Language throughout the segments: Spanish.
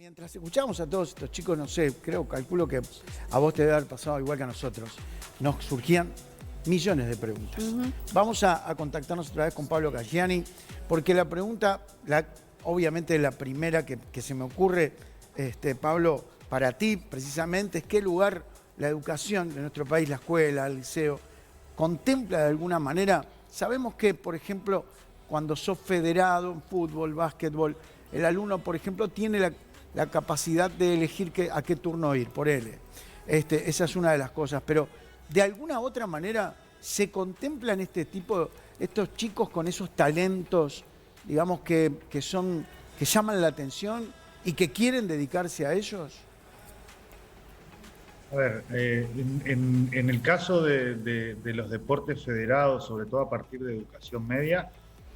Mientras escuchamos a todos estos chicos, no sé, calculo que a vos te debe haber pasado igual que a nosotros. Nos surgían millones de preguntas. Vamos a contactarnos otra vez con Pablo Caggiani, porque la pregunta, obviamente la primera que se me ocurre, Pablo, para ti precisamente, es qué lugar la educación de nuestro país, la escuela, el liceo, contempla de alguna manera. Sabemos que, por ejemplo, cuando sos federado en fútbol, básquetbol, el alumno, por ejemplo, tiene la capacidad de elegir a qué turno ir, por él. Esa es una de las cosas, pero de alguna otra manera se contemplan estos chicos con esos talentos, digamos, que llaman la atención y que quieren dedicarse a ellos. A ver, en el caso de los deportes federados, sobre todo a partir de educación media,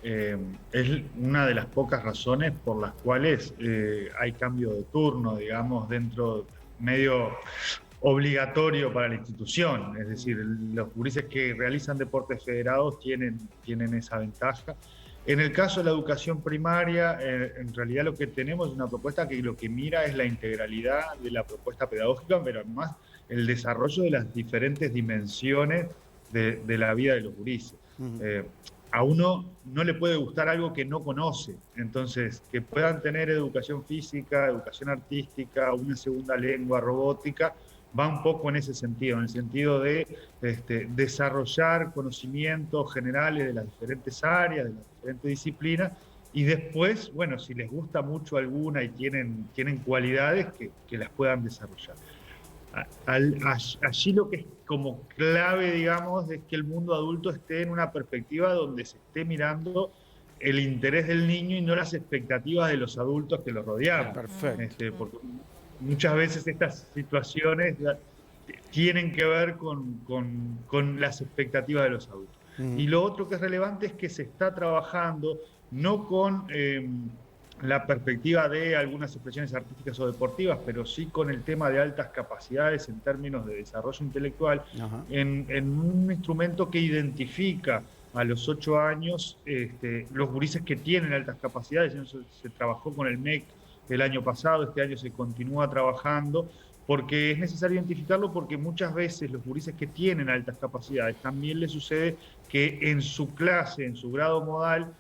es una de las pocas razones por las cuales hay cambio de turno, digamos, dentro medio obligatorio para la institución. Es decir, los gurises que realizan deportes federados tienen esa ventaja. En el caso de la educación primaria, en realidad lo que tenemos es una propuesta que lo que mira es la integralidad de la propuesta pedagógica, pero además el desarrollo de las diferentes dimensiones de la vida de los gurises. A uno no le puede gustar algo que no conoce, entonces que puedan tener educación física, educación artística, una segunda lengua, robótica, va un poco en ese sentido, en el sentido de desarrollar conocimientos generales de las diferentes áreas, de las diferentes disciplinas, y después, bueno, si les gusta mucho alguna y tienen cualidades, que las puedan desarrollar. Allí lo que es como clave, digamos, es que el mundo adulto esté en una perspectiva donde se esté mirando el interés del niño y no las expectativas de los adultos que lo rodeamos. Perfecto. Porque muchas veces estas situaciones tienen que ver con las expectativas de los adultos. Y lo otro que es relevante es que se está trabajando no con la perspectiva de algunas expresiones artísticas o deportivas, pero sí con el tema de altas capacidades en términos de desarrollo intelectual, en un instrumento que identifica a los 8 años los gurises que tienen altas capacidades. Se trabajó con el MEC el año pasado, este año se continúa trabajando, porque es necesario identificarlo, porque muchas veces los gurises que tienen altas capacidades también les sucede que en su clase, en su grado modal,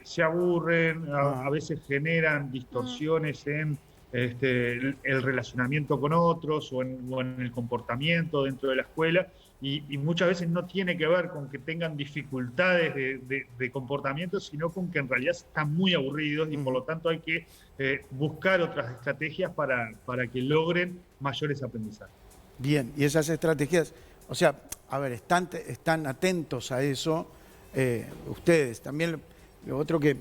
se aburren, a veces generan distorsiones en el relacionamiento con otros o en el comportamiento dentro de la escuela, y muchas veces no tiene que ver con que tengan dificultades de comportamiento, sino con que en realidad están muy aburridos y por lo tanto hay que buscar otras estrategias para que logren mayores aprendizajes. Bien, y esas estrategias, o sea, a ver, están atentos a eso. Ustedes también, lo otro que,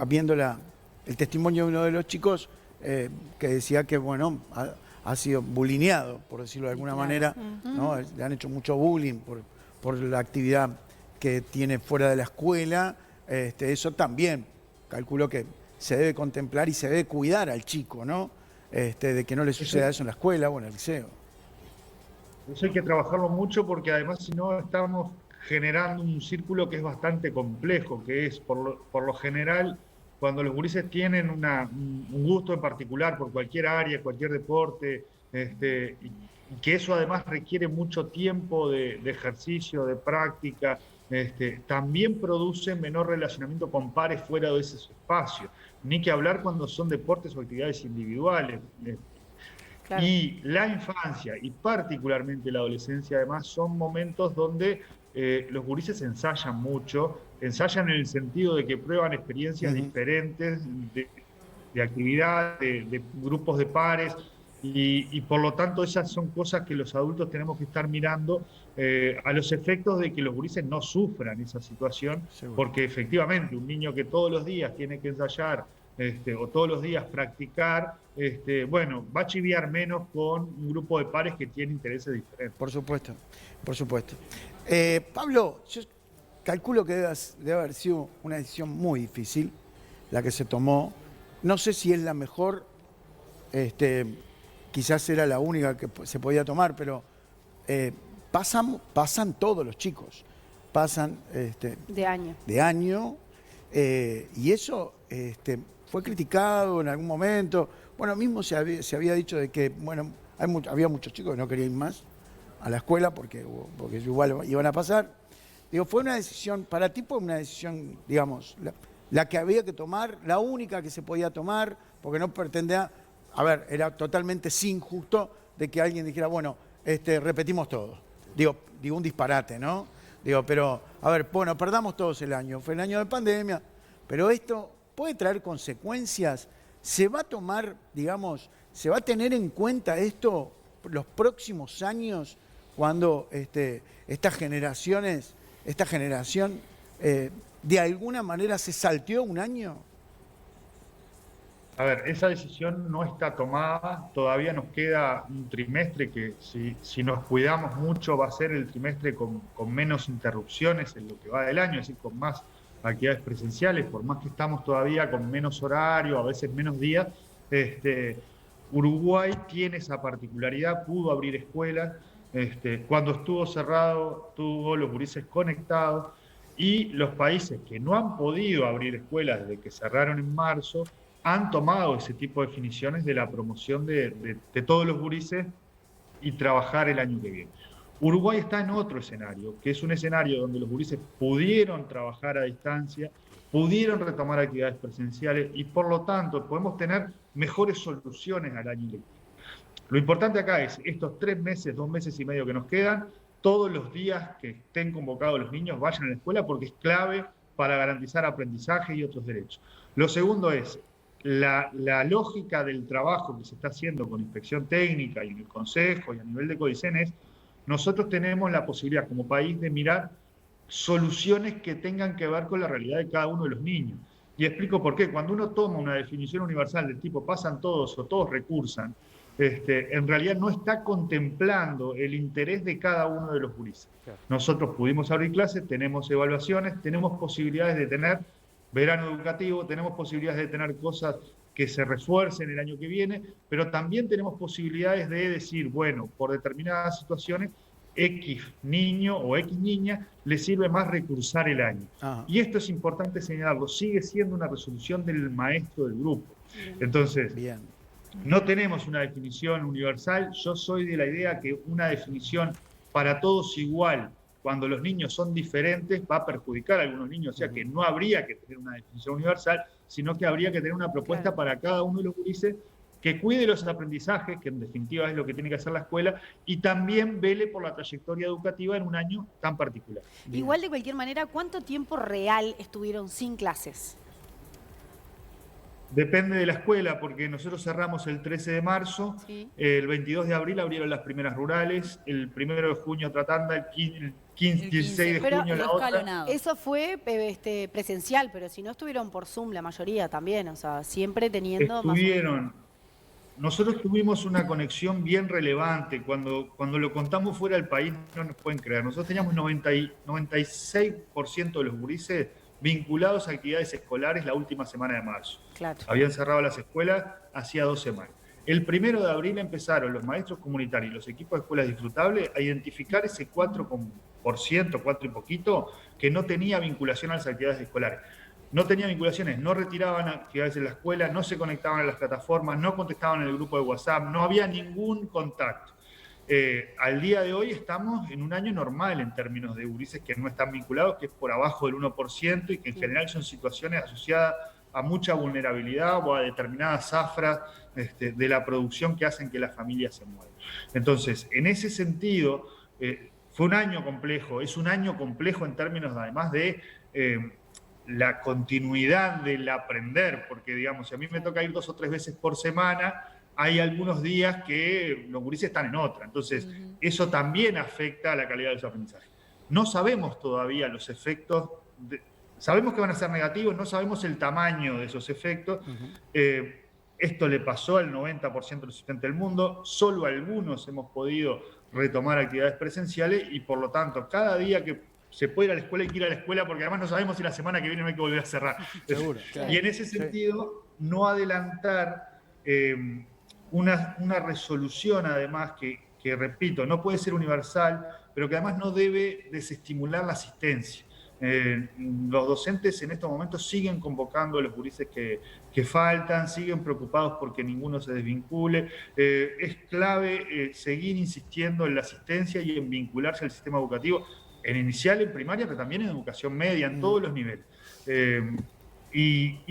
viendo el testimonio de uno de los chicos, que decía que, bueno, ha sido bulineado, por decirlo de alguna manera, ¿no? Le han hecho mucho bullying por la actividad que tiene fuera de la escuela. Eso también, calculo que se debe contemplar y se debe cuidar al chico, ¿no? De que no le suceda eso en la escuela o en el liceo. Eso hay que trabajarlo mucho, porque además si no estamos generando un círculo que es bastante complejo, que es por lo general cuando los gurises tienen un gusto en particular por cualquier área, cualquier deporte, y que eso además requiere mucho tiempo de ejercicio, de práctica, también produce menor relacionamiento con pares fuera de ese espacio. Ni que hablar cuando son deportes o actividades individuales. Claro. Y la infancia y particularmente la adolescencia además son momentos donde los gurises ensayan mucho, ensayan en el sentido de que prueban experiencias diferentes de actividad, de grupos de pares, y por lo tanto esas son cosas que los adultos tenemos que estar mirando a los efectos de que los gurises no sufran esa situación. Seguro. Porque efectivamente un niño que todos los días tiene que ensayar o todos los días practicar, bueno, va a chiviar menos con un grupo de pares que tiene intereses diferentes. Por supuesto, por supuesto. Pablo, yo calculo que debe haber sido una decisión muy difícil la que se tomó. No sé si es la mejor, quizás era la única que se podía tomar, pero pasan todos los chicos, pasan de año. y eso fue criticado en algún momento. Bueno, mismo se había dicho de que, bueno, había muchos chicos que no querían ir más a la escuela porque igual iban a pasar. Digo, fue una decisión, para ti fue una decisión, digamos, la que había que tomar, la única que se podía tomar, porque no pretendía, a ver, era totalmente injusto de que alguien dijera, bueno, repetimos todo. Digo, un disparate, ¿no? Digo, pero, a ver, bueno, perdamos todos el año, fue el año de pandemia, pero esto puede traer consecuencias. ¿Se va a tomar, digamos, se va a tener en cuenta esto los próximos años cuando esta generación de alguna manera se salteó un año? A ver, esa decisión no está tomada, todavía nos queda un trimestre que si nos cuidamos mucho va a ser el trimestre con menos interrupciones en lo que va del año, es decir, con más actividades presenciales, por más que estamos todavía con menos horario, a veces menos días. Uruguay tiene esa particularidad, pudo abrir escuelas, cuando estuvo cerrado tuvo los gurises conectados, y los países que no han podido abrir escuelas desde que cerraron en marzo han tomado ese tipo de definiciones de la promoción de todos los gurises y trabajar el año que viene. Uruguay está en otro escenario, que es un escenario donde los gurises pudieron trabajar a distancia, pudieron retomar actividades presenciales y por lo tanto podemos tener mejores soluciones al año lectivo. Lo importante acá es estos 3 meses, 2 meses y medio que nos quedan, todos los días que estén convocados los niños vayan a la escuela porque es clave para garantizar aprendizaje y otros derechos. Lo segundo es la lógica del trabajo que se está haciendo con inspección técnica y en el Consejo y a nivel de Codicen es, nosotros tenemos la posibilidad como país de mirar soluciones que tengan que ver con la realidad de cada uno de los niños. Y explico por qué. Cuando uno toma una definición universal del tipo pasan todos o todos recursan, en realidad no está contemplando el interés de cada uno de los gurises. Nosotros pudimos abrir clases, tenemos evaluaciones, tenemos posibilidades de tener verano educativo, tenemos posibilidades de tener cosas que se refuercen el año que viene, pero también tenemos posibilidades de decir, bueno, por determinadas situaciones, X niño o X niña le sirve más recursar el año. Ajá. Y esto es importante señalarlo, sigue siendo una resolución del maestro del grupo. Entonces, bien, no tenemos una definición universal. Yo soy de la idea que una definición para todos igual, cuando los niños son diferentes, va a perjudicar a algunos niños. O sea que no habría que tener una definición universal, sino que habría que tener una propuesta para cada uno de los gurises que cuide los aprendizajes, que en definitiva es lo que tiene que hacer la escuela, y también vele por la trayectoria educativa en un año tan particular. Igual, de cualquier manera, ¿cuánto tiempo real estuvieron sin clases? Depende de la escuela, porque nosotros cerramos el 13 de marzo, sí. El 22 de abril abrieron las primeras rurales, el 1 de junio otra tanda, el 16 de junio la otra. Eso fue presencial, pero si no estuvieron por Zoom la mayoría también, o sea, siempre teniendo... Estuvieron. Nosotros tuvimos una conexión bien relevante. Cuando lo contamos fuera del país no nos pueden creer. Nosotros teníamos 96% de los gurises vinculados a actividades escolares la última semana de marzo. Claro. Habían cerrado las escuelas hacía 2 semanas. El 1 de abril empezaron los maestros comunitarios y los equipos de escuelas disfrutables a identificar ese 4%, 4 y poquito, que no tenía vinculación a las actividades escolares. No tenía vinculaciones, no retiraban actividades en la escuela, no se conectaban a las plataformas, no contestaban en el grupo de WhatsApp, no había ningún contacto. Al día de hoy estamos en un año normal en términos de gurises que no están vinculados, que es por abajo del 1% y que en general son situaciones asociadas a mucha vulnerabilidad o a determinadas zafras de la producción que hacen que las familias se muevan. Entonces, en ese sentido, fue un año complejo, es un año complejo en términos además de... la continuidad del aprender, porque digamos, si a mí me toca ir 2 o 3 veces por semana, hay algunos días que los gurises están en otra, entonces eso también afecta a la calidad de los aprendizajes. No sabemos todavía los efectos, sabemos que van a ser negativos, no sabemos el tamaño de esos efectos. Esto le pasó al 90% de los estudiantes del mundo, solo algunos hemos podido retomar actividades presenciales y por lo tanto, cada día que se puede ir a la escuela, hay que ir a la escuela, porque además no sabemos si la semana que viene no hay que volver a cerrar. Seguro, claro. Y en ese sentido, no adelantar una resolución, además, que, repito, no puede ser universal, pero que además no debe desestimular la asistencia. Los docentes en estos momentos siguen convocando a los gurises que faltan, siguen preocupados porque ninguno se desvincule. Es clave seguir insistiendo en la asistencia y en vincularse al sistema educativo, en inicial, en primaria, pero también en educación media, en todos los niveles.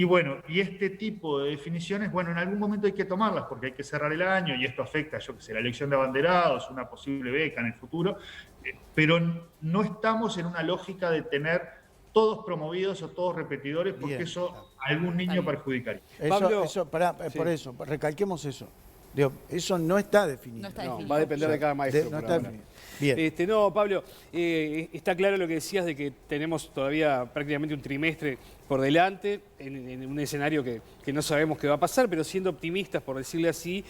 Bueno, y este tipo de definiciones, bueno, en algún momento hay que tomarlas porque hay que cerrar el año y esto afecta, yo que sé, la elección de abanderados, una posible beca en el futuro, pero no estamos en una lógica de tener todos promovidos o todos repetidores porque Bien. eso a algún niño perjudicaría. Pablo, Por eso, recalquemos eso. Digo, eso no está definido. No está No, definido. va a depender de cada maestro. No por está ahora. definido. Bien. No, Pablo, está claro lo que decías de que tenemos todavía prácticamente un trimestre por delante en un escenario que no sabemos qué va a pasar, pero siendo optimistas, por decirle así,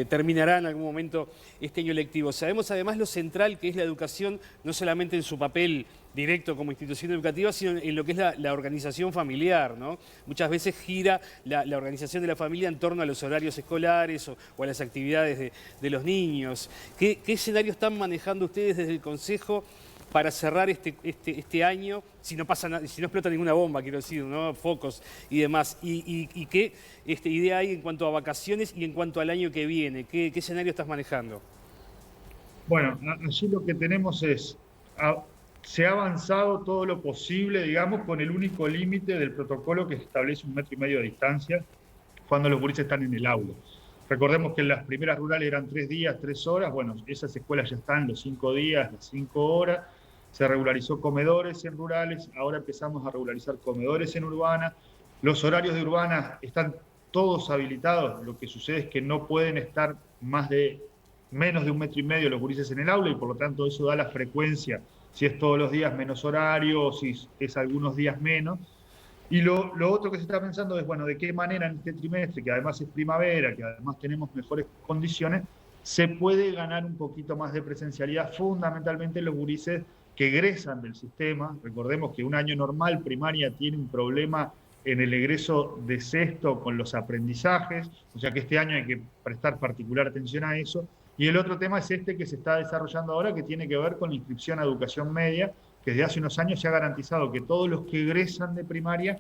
terminará en algún momento este año lectivo. Sabemos además lo central que es la educación, no solamente en su papel directo como institución educativa, sino en lo que es la organización familiar, ¿no? Muchas veces gira la organización de la familia en torno a los horarios escolares o a las actividades de los niños. ¿Qué escenario están manejando ustedes desde el Consejo para cerrar este año, si no pasa nada, si no explota ninguna bomba, quiero decir, ¿no? Focos y demás? ¿Y qué idea hay en cuanto a vacaciones y en cuanto al año que viene? ¿Qué escenario estás manejando? Bueno, allí lo que tenemos es, se ha avanzado todo lo posible, digamos, con el único límite del protocolo que establece 1,5 metros de distancia cuando los gurises están en el aula. Recordemos que en las primeras rurales eran 3 días, 3 horas, bueno, esas escuelas ya están los 5 días, las 5 horas, se regularizó comedores en rurales, ahora empezamos a regularizar comedores en urbanas, los horarios de urbanas están todos habilitados, lo que sucede es que no pueden estar menos de 1,5 metros los gurises en el aula y por lo tanto eso da la frecuencia, si es todos los días menos horario o si es algunos días menos. Y lo otro que se está pensando es, bueno, de qué manera en este trimestre, que además es primavera, que además tenemos mejores condiciones, se puede ganar un poquito más de presencialidad, fundamentalmente los gurises que egresan del sistema. Recordemos que un año normal, primaria, tiene un problema en el egreso de sexto con los aprendizajes, o sea que este año hay que prestar particular atención a eso. Y el otro tema es este que se está desarrollando ahora, que tiene que ver con la inscripción a educación media, que desde hace unos años se ha garantizado que todos los que egresan de primaria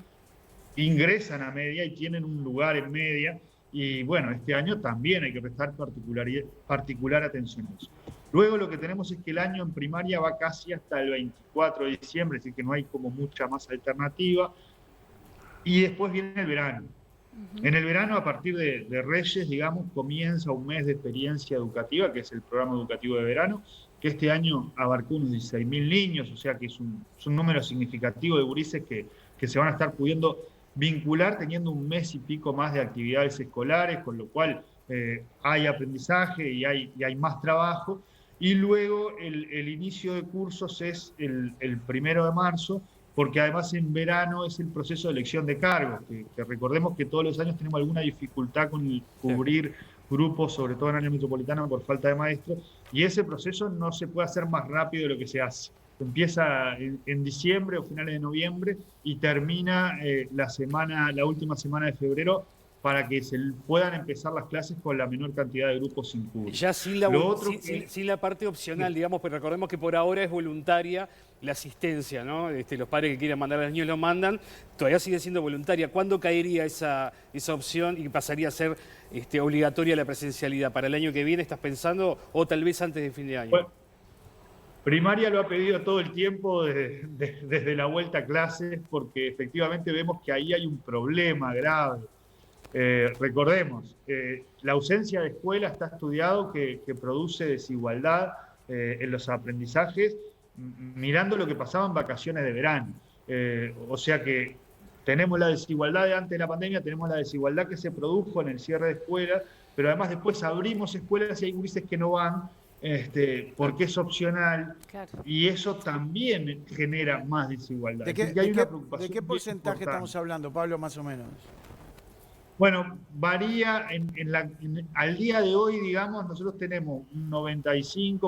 ingresan a media y tienen un lugar en media. Y bueno, este año también hay que prestar particular atención a eso. Luego lo que tenemos es que el año en primaria va casi hasta el 24 de diciembre, es decir, que no hay como mucha más alternativa. Y después viene el verano. En el verano, a partir de Reyes, digamos, comienza un mes de experiencia educativa, que es el programa educativo de verano, que este año abarcó unos 16.000 niños, o sea que es un número significativo de gurises que se van a estar pudiendo vincular teniendo un mes y pico más de actividades escolares, con lo cual hay aprendizaje y hay más trabajo. Y luego el inicio de cursos es el 1 de marzo, porque además en verano es el proceso de elección de cargos, que recordemos que todos los años tenemos alguna dificultad con cubrir grupos, sobre todo en área metropolitana, por falta de maestros, y ese proceso no se puede hacer más rápido de lo que se hace. Empieza en diciembre o finales de noviembre y termina la última semana de febrero, para que se puedan empezar las clases con la menor cantidad de grupos sin cubrir. Ya sin la parte opcional, digamos, pero recordemos que por ahora es voluntaria la asistencia, ¿no? Los padres que quieran mandar a los niños lo mandan, todavía sigue siendo voluntaria. ¿Cuándo caería esa opción y pasaría a ser obligatoria la presencialidad? ¿Para el año que viene estás pensando o tal vez antes de fin de año? Bueno, primaria lo ha pedido todo el tiempo desde la vuelta a clases, porque efectivamente vemos que ahí hay un problema grave. Recordemos, la ausencia de escuela está estudiado que produce desigualdad en los aprendizajes, mirando lo que pasaba en vacaciones de verano. O sea que tenemos la desigualdad de antes de la pandemia, tenemos la desigualdad que se produjo en el cierre de escuelas, pero además después abrimos escuelas y hay gurises que no van porque es opcional, claro. Y eso también genera más desigualdad. ¿De qué porcentaje estamos hablando, Pablo, más o menos? Bueno, varía al día de hoy, digamos, nosotros tenemos un 95%,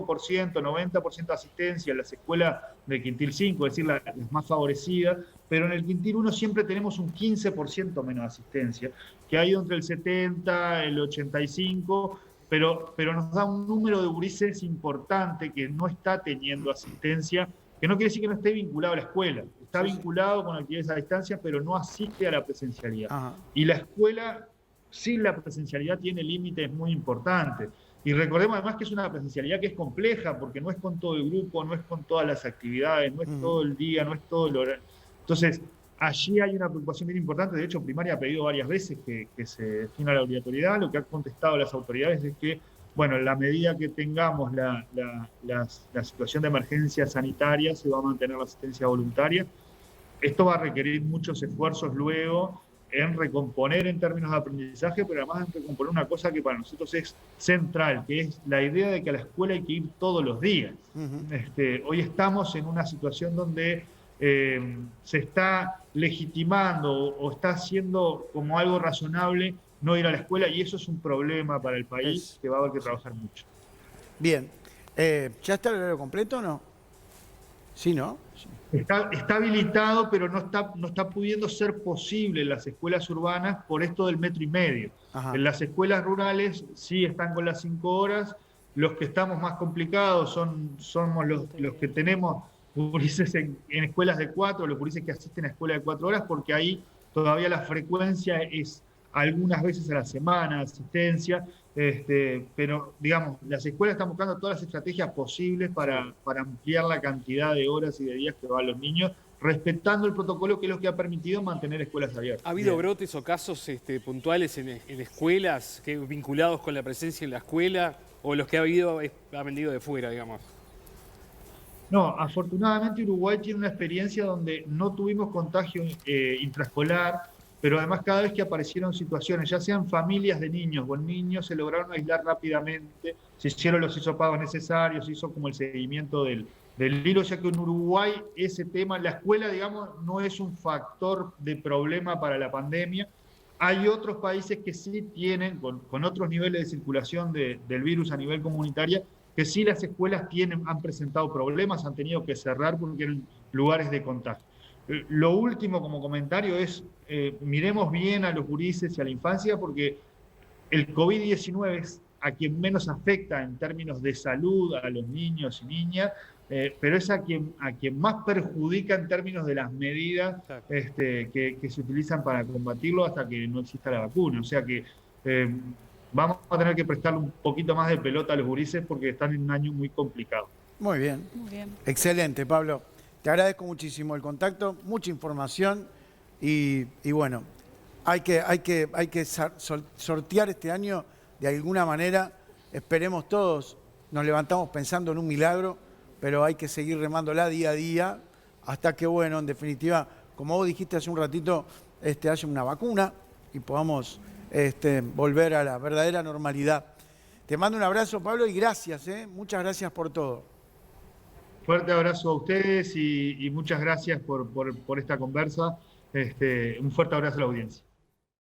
90% de asistencia en las escuelas del quintil 5, es decir, las más favorecidas, pero en el quintil 1 siempre tenemos un 15% menos de asistencia, que ha ido entre el 70, el 85%, pero nos da un número de gurises importante que no está teniendo asistencia, que no quiere decir que no esté vinculado a la escuela, está vinculado con actividades a distancia, pero no asiste a la presencialidad. Ajá. Y la escuela, sin la presencialidad, tiene límites muy importantes. Y recordemos además que es una presencialidad que es compleja, porque no es con todo el grupo, no es con todas las actividades, no es todo el día, no es todo el horario. Entonces, allí hay una preocupación bien importante. De hecho, Primaria ha pedido varias veces que se defina la obligatoriedad. Lo que han contestado las autoridades es que, bueno, en la medida que tengamos la situación de emergencia sanitaria, se va a mantener la asistencia voluntaria. Esto va a requerir muchos esfuerzos luego en recomponer en términos de aprendizaje, pero además en recomponer una cosa que para nosotros es central, que es la idea de que a la escuela hay que ir todos los días. Hoy estamos en una situación donde se está legitimando o está haciendo como algo razonable no ir a la escuela, y eso es un problema para el país que va a haber que trabajar mucho. Bien. ¿Ya está el horario completo o no? Sí, ¿no? Sí. Está habilitado, pero no está pudiendo ser posible en las escuelas urbanas por esto del 1,5 metros. Ajá. En las escuelas rurales sí están con las 5 horas. Los que estamos más complicados somos los que tenemos gurises en escuelas de 4, los gurises que asisten a escuelas de 4 horas, porque ahí todavía la frecuencia es algunas veces a la semana, asistencia, pero digamos, las escuelas están buscando todas las estrategias posibles para ampliar la cantidad de horas y de días que van los niños, respetando el protocolo, que es lo que ha permitido mantener escuelas abiertas. ¿Ha habido brotes o casos puntuales en escuelas vinculados con la presencia en la escuela, o los que ha habido ha venido de fuera, digamos? No, afortunadamente Uruguay tiene una experiencia donde no tuvimos contagio intraescolar, pero además cada vez que aparecieron situaciones, ya sean familias de niños o niños, se lograron aislar rápidamente, se hicieron los hisopados necesarios, se hizo como el seguimiento del hilo, ya que en Uruguay ese tema, la escuela, digamos, no es un factor de problema para la pandemia. Hay otros países que sí tienen, con otros niveles de circulación del virus a nivel comunitario, que sí las escuelas han presentado problemas, han tenido que cerrar porque eran lugares de contagio. Lo último como comentario es, miremos bien a los gurises y a la infancia, porque el COVID-19 es a quien menos afecta en términos de salud a los niños y niñas, pero es a quien más perjudica en términos de las medidas que se utilizan para combatirlo hasta que no exista la vacuna. O sea que vamos a tener que prestarle un poquito más de pelota a los gurises porque están en un año muy complicado. Muy bien. Muy bien. Excelente, Pablo. Te agradezco muchísimo el contacto, mucha información y bueno, hay que sortear este año de alguna manera. Esperemos todos, nos levantamos pensando en un milagro, pero hay que seguir remándola día a día hasta que, bueno, en definitiva, como vos dijiste hace un ratito, haya una vacuna y podamos volver a la verdadera normalidad. Te mando un abrazo, Pablo, y gracias, muchas gracias por todo. Fuerte abrazo a ustedes y muchas gracias por esta conversa. Un fuerte abrazo a la audiencia.